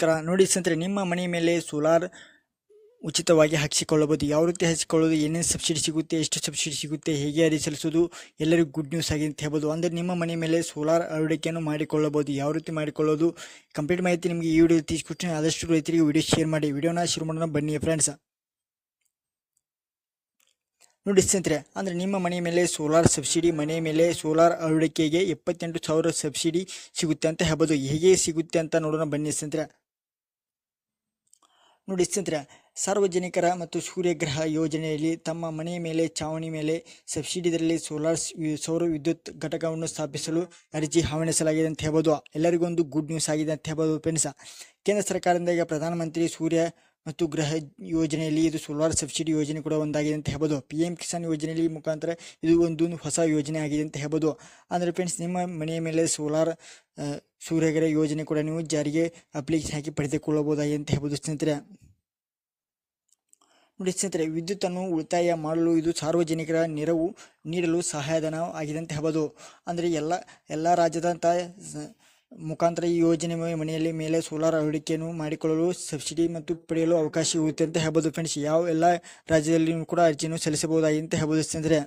ನಮಸ್ಕಾರ. ನೋಡಿ ಸ್ನೇಹಿತರೆ, ನಿಮ್ಮ ಮನೆ ಮೇಲೆ ಸೋಲಾರ್ ಉಚಿತವಾಗಿ ಹಾಕಿಸಿಕೊಳ್ಳಬಹುದು. ಯಾವ ರೀತಿ ಹಾಕಿಸಿಕೊಳ್ಳೋದು, ಏನೇನು ಸಬ್ಸಿಡಿ ಸಿಗುತ್ತೆ, ಎಷ್ಟು ಸಬ್ಸಿಡಿ ಸಿಗುತ್ತೆ, ಹೇಗೆ ಅರ್ಜಿ ಸಲ್ಲಿಸೋದು, ಎಲ್ಲರಿಗೂ ಗುಡ್ ನ್ಯೂಸ್ ಆಗಿದೆ ಅಂತ ಹೇಳ್ಬೋದು. ಅಂದರೆ ನಿಮ್ಮ ಮನೆ ಮೇಲೆ ಸೋಲಾರ್ ಅಳವಡಿಕೆಯನ್ನು ಮಾಡಿಕೊಳ್ಳಬಹುದು. ಯಾವ ರೀತಿ ಮಾಡಿಕೊಳ್ಳೋದು ಕಂಪ್ಲೀಟ್ ಮಾಹಿತಿ ನಿಮಗೆ ಈ ವಿಡಿಯೋ ತಿಳಿಸ್ಕೊಡ್ತೀನಿ. ಆದಷ್ಟು ರೈತರಿಗೆ ವಿಡಿಯೋ ಶೇರ್ ಮಾಡಿ. ವಿಡಿಯೋನ ಶುರು ಮಾಡೋಣ ಬನ್ನಿ ಫ್ರೆಂಡ್ಸ್. ನೋಡಿ ಸ್ನೇಹಿತರೆ, ಅಂದರೆ ನಿಮ್ಮ ಮನೆ ಮೇಲೆ ಸೋಲಾರ್ ಸಬ್ಸಿಡಿ, ಮನೆ ಮೇಲೆ ಸೋಲಾರ್ ಅಳವಡಿಕೆಗೆ 78,000 ಸಬ್ಸಿಡಿ ಸಿಗುತ್ತೆ ಅಂತ ಹೇಳ್ಬೋದು. ಹೇಗೆ ಸಿಗುತ್ತೆ ಅಂತ ನೋಡೋಣ ಬನ್ನಿ ಸ್ನೇಹಿತರೆ. ನೋಡಿ ಸ್ನೇಹಿತರೆ, ಸಾರ್ವಜನಿಕರ ಮತ್ತು ಸೂರ್ಯಗ್ರಹ ಯೋಜನೆಯಲ್ಲಿ ತಮ್ಮ ಮನೆಯ ಮೇಲೆ ಚಾವಣಿ ಮೇಲೆ ಸಬ್ಸಿಡಿ ದರದಲ್ಲಿ ಸೌರ ವಿದ್ಯುತ್ ಘಟಕವನ್ನು ಸ್ಥಾಪಿಸಲು ಅರ್ಜಿ ಆಹ್ವಾನಿಸಲಾಗಿದೆ ಅಂತ ಹೇಳ್ಬೋದು. ಎಲ್ಲರಿಗೂ ಒಂದು ಗುಡ್ ನ್ಯೂಸ್ ಆಗಿದೆ ಅಂತ ಹೇಳ್ಬೋದು ಫ್ರೆಂಡ್ಸ್. ಕೇಂದ್ರ ಸರ್ಕಾರದಿಂದ ಈಗ ಪ್ರಧಾನಮಂತ್ರಿ ಸೂರ್ಯ ಮತ್ತು ಗೃಹ ಯೋಜನೆಯಲ್ಲಿ ಇದು ಸೋಲಾರ್ ಸಬ್ಸಿಡಿ ಯೋಜನೆ ಕೂಡ ಒಂದಾಗಿದೆ ಅಂತ ಹೇಳ್ಬೋದು. PM ಕಿಸಾನ್ ಯೋಜನೆಯಲ್ಲಿ ಮುಖಾಂತರ ಇದು ಒಂದು ಹೊಸ ಯೋಜನೆ ಆಗಿದೆ ಅಂತ ಹೇಳ್ಬೋದು. ಅಂದರೆ ಫ್ರೆಂಡ್ಸ್, ನಿಮ್ಮ ಮನೆಯ ಮೇಲೆ ಸೋಲಾರ್ ಸೂರ್ಯಗ್ರಹ ಯೋಜನೆ ಕೂಡ ನೀವು ಜಾರಿಗೆ ಅಪ್ಲಿಕೇಶನ್ ಹಾಕಿ ಪಡೆದುಕೊಳ್ಳಬಹುದಾಗಿದೆ ಅಂತ ಹೇಳ್ಬೋದು ಸ್ನೇಹಿತರೆ. ನೋಡಿ ಸ್ನೇಹಿತರೆ, ವಿದ್ಯುತ್ತನ್ನು ಉಳಿತಾಯ ಮಾಡಲು ಇದು ಸಾರ್ವಜನಿಕರ ನೆರವು ನೀಡಲು ಸಹಾಯಧನ ಆಗಿದೆ ಅಂತ ಹೇಳ್ಬೋದು. ಅಂದರೆ ಎಲ್ಲ ರಾಜ್ಯದಂಥ ಮುಖಾಂತರ ಈ ಯೋಜನೆ ಮನೆಯಲ್ಲಿ ಮೇಲೆ ಸೋಲಾರ್ ಅಳವಡಿಕೆಯನ್ನು ಮಾಡಿಕೊಳ್ಳಲು ಸಬ್ಸಿಡಿ ಮತ್ತು ಪಡೆಯಲು ಅವಕಾಶ ಇರುತ್ತೆ ಅಂತ ಹೇಳ್ಬೋದು ಫ್ರೆಂಡ್ಸ್. ಎಲ್ಲ ರಾಜ್ಯದಲ್ಲಿ ಕೂಡ ಅರ್ಜಿಯನ್ನು ಸಲ್ಲಿಸಬಹುದಾಗಿದೆ ಅಂತ ಹೇಳ್ಬೋದು ಸ್ನೇಹಿತರೆ.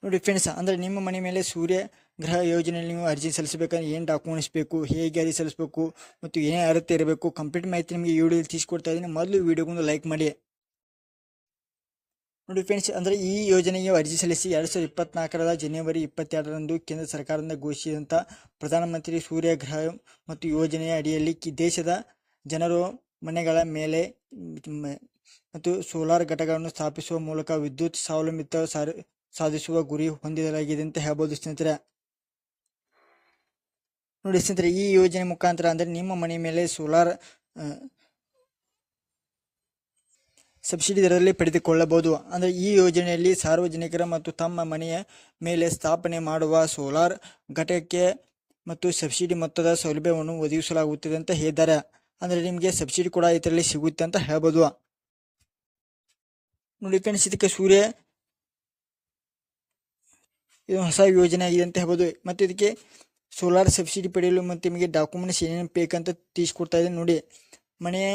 ನೋಡಿ ಫ್ರೆಂಡ್ಸ್, ಅಂದರೆ ನಿಮ್ಮ ಮನೆ ಮೇಲೆ ಸೂರ್ಯ ಗೃಹ ಯೋಜನೆಯಲ್ಲಿ ನೀವು ಅರ್ಜಿ ಸಲ್ಲಿಸಬೇಕಂದ್ರೆ ಏನು ಡಾಕ್ಯುಮೆಂಟ್ಸ್ ಬೇಕು, ಹೇಗೆ ಅರ್ಜಿ ಸಲ್ಲಿಸಬೇಕು ಮತ್ತು ಏನೇ ಅರ್ಹತೆ ಇರಬೇಕು, ಕಂಪ್ಲೀಟ್ ಮಾಹಿತಿ ನಿಮಗೆ ಈ ವಿಡಿಯೋದಲ್ಲಿ ತಿಳಿಸ್ಕೊಡ್ತಾ ಇದ್ದೀನಿ. ಮೊದಲು ವಿಡಿಯೋಗೊಂದು ಲೈಕ್ ಮಾಡಿ. ನೋಡಿ ಫ್ರೆಂಡ್ಸ್, ಅಂದರೆ ಈ ಯೋಜನೆಗೆ ಅರ್ಜಿ ಸಲ್ಲಿಸಿ 2024 ಜನವರಿ 22ರಂದು ಕೇಂದ್ರ ಸರ್ಕಾರದಿಂದ ಘೋಷಿಸಿದಂಥ ಪ್ರಧಾನಮಂತ್ರಿ ಸೂರ್ಯಗೃಹ ಮತ್ತು ಯೋಜನೆಯ ಅಡಿಯಲ್ಲಿ ದೇಶದ ಜನರು ಮನೆಗಳ ಮೇಲೆ ಮತ್ತು ಸೋಲಾರ್ ಘಟಕಗಳನ್ನು ಸ್ಥಾಪಿಸುವ ಮೂಲಕ ವಿದ್ಯುತ್ ಸ್ವಾವಲಂಬಿತ ಸಾಧಿಸುವ ಗುರಿ ಹೊಂದಲಾಗಿದೆ ಅಂತ ಹೇಳ್ಬೋದು ಸ್ನೇಹಿತರೆ. ನೋಡಿ ಸ್ನೇಹಿತರೆ, ಈ ಯೋಜನೆ ಮುಖಾಂತರ ಅಂದರೆ ನಿಮ್ಮ ಮನೆ ಮೇಲೆ ಸೋಲಾರ್ ಸಬ್ಸಿಡಿ ದರದಲ್ಲಿ ಪಡೆದುಕೊಳ್ಳಬಹುದು. ಅಂದರೆ ಈ ಯೋಜನೆಯಲ್ಲಿ ಸಾರ್ವಜನಿಕರ ಮತ್ತು ತಮ್ಮ ಮನೆಯ ಮೇಲೆ ಸ್ಥಾಪನೆ ಮಾಡುವ ಸೋಲಾರ್ ಘಟಕಕ್ಕೆ ಮತ್ತು ಸಬ್ಸಿಡಿ ಮೊತ್ತದ ಸೌಲಭ್ಯವನ್ನು ಒದಗಿಸಲಾಗುತ್ತದೆ ಅಂತ ಹೇಳಿದ್ದಾರೆ. ಅಂದರೆ ನಿಮಗೆ ಸಬ್ಸಿಡಿ ಕೂಡ ಇದರಲ್ಲಿ ಸಿಗುತ್ತೆ ಅಂತ ಹೇಳ್ಬೋದು. ನೋಡಿ ಫ್ರೆಂಡ್ಸ್, ಇದಕ್ಕೆ ಇದು ಹೊಸ ಯೋಜನೆ ಆಗಿದೆ ಅಂತ ಹೇಳ್ಬೋದು. ಮತ್ತು ಇದಕ್ಕೆ ಸೋಲಾರ್ ಸಬ್ಸಿಡಿ ಪಡೆಯಲು ಮತ್ತು ನಿಮಗೆ ಡಾಕ್ಯುಮೆಂಟ್ಸ್ ಏನೇನು ಬೇಕಂತ ತಿಳಿಸ್ಕೊಡ್ತಾ ಇದೆ. ನೋಡಿ, ಮನೆಯ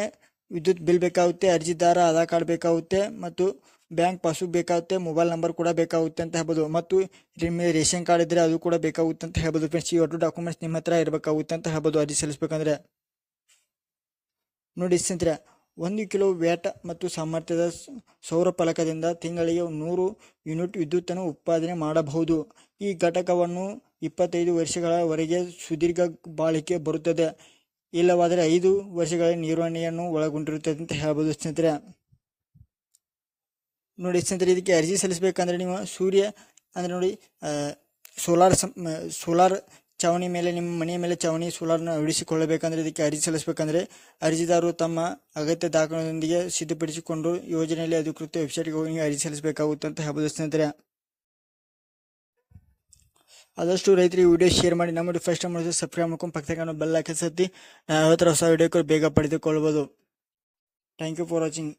ವಿದ್ಯುತ್ ಬಿಲ್ ಬೇಕಾಗುತ್ತೆ, ಅರ್ಜಿದಾರ ಆಧಾರ್ ಕಾರ್ಡ್ ಬೇಕಾಗುತ್ತೆ, ಮತ್ತು ಬ್ಯಾಂಕ್ ಪಾಸ್ಬುಕ್ ಬೇಕಾಗುತ್ತೆ, ಮೊಬೈಲ್ ನಂಬರ್ ಕೂಡ ಬೇಕಾಗುತ್ತೆ ಅಂತ ಹೇಳ್ಬೋದು. ಮತ್ತು ನಿಮಗೆ ರೇಷನ್ ಕಾರ್ಡ್ ಇದ್ದರೆ ಅದು ಕೂಡ ಬೇಕಾಗುತ್ತೆ ಅಂತ ಹೇಳ್ಬೋದು ಫ್ರೆಂಡ್ಸ್. ಈ ಒಟ್ಟು ಡಾಕ್ಯುಮೆಂಟ್ಸ್ ನಿಮ್ಮ ಹತ್ರ ಇರಬೇಕಾಗುತ್ತೆ ಅಂತ ಹೇಳ್ಬೋದು ಅರ್ಜಿ ಸಲ್ಲಿಸಬೇಕಂದ್ರೆ. ನೋಡಿ ಸ್ನೇಹಿತರೆ, 1 ಕಿಲೋ ವ್ಯಾಟ್ ಮತ್ತು ಸಾಮರ್ಥ್ಯದ ಸೌರ ಫಲಕದಿಂದ ತಿಂಗಳಿಗೆ 100 ಯೂನಿಟ್ ವಿದ್ಯುತ್ತನ್ನು ಉತ್ಪಾದನೆ ಮಾಡಬಹುದು. ಈ ಘಟಕವನ್ನು 25 ವರ್ಷಗಳವರೆಗೆ ಸುದೀರ್ಘ ಬಾಳಿಕೆ ಬರುತ್ತದೆ, ಇಲ್ಲವಾದರೆ 5 ವರ್ಷಗಳ ನಿರ್ವಹಣೆಯನ್ನು ಒಳಗೊಂಡಿರುತ್ತದೆ ಅಂತ ಹೇಳ್ಬೋದು ಸ್ನೇಹಿತರೆ. ನೋಡಿ ಸ್ನೇಹಿತರೆ, ಇದಕ್ಕೆ ಅರ್ಜಿ ಸಲ್ಲಿಸಬೇಕಂದ್ರೆ ನೀವು ಅಂದರೆ ನೋಡಿ ಸೋಲಾರ್ ಚಾವಣಿ ಮೇಲೆ, ನಿಮ್ಮ ಮನೆಯ ಮೇಲೆ ಚಾವಣಿ ಸೋಲಾರ್ನ ಅಳವಡಿಸಿಕೊಳ್ಳಬೇಕಂದ್ರೆ ಇದಕ್ಕೆ ಅರ್ಜಿ ಸಲ್ಲಿಸಬೇಕಂದ್ರೆ ಅರ್ಜಿದಾರರು ತಮ್ಮ ಅಗತ್ಯ ದಾಖಲೆಗಳೊಂದಿಗೆ ಸಿದ್ಧಪಡಿಸಿಕೊಂಡು ಯೋಜನೆಯಲ್ಲಿ ಅಧಿಕೃತ ವೆಬ್ಸೈಟ್ಗೆ ಹೋಗಿ ಅರ್ಜಿ ಸಲ್ಲಿಸಬೇಕಾಗುತ್ತೆ ಅಂತ ಹೇಳ್ಬೋದು ಸ್ನೇಹಿತರೆ. ಆದಷ್ಟು ರೈತರಿಗೆ ವಿಡಿಯೋ ಶೇರ್ ಮಾಡಿ. ನಮ್ಮ ಫಸ್ಟ್ ಟೈಮ್ ಸಬ್ಸ್ಕ್ರೈಬ್ ಮಾಡ್ಕೊಂಡು ಪಕ್ಕದ ಬೆಲ್ ಹಾಕಿ ಸತ್ತಿ ಹೊಸ ವಿಡಿಯೋಕ್ಕೆ ಬೇಗ ಪಡೆದುಕೊಳ್ಳಬಹುದು. Thank you for watching.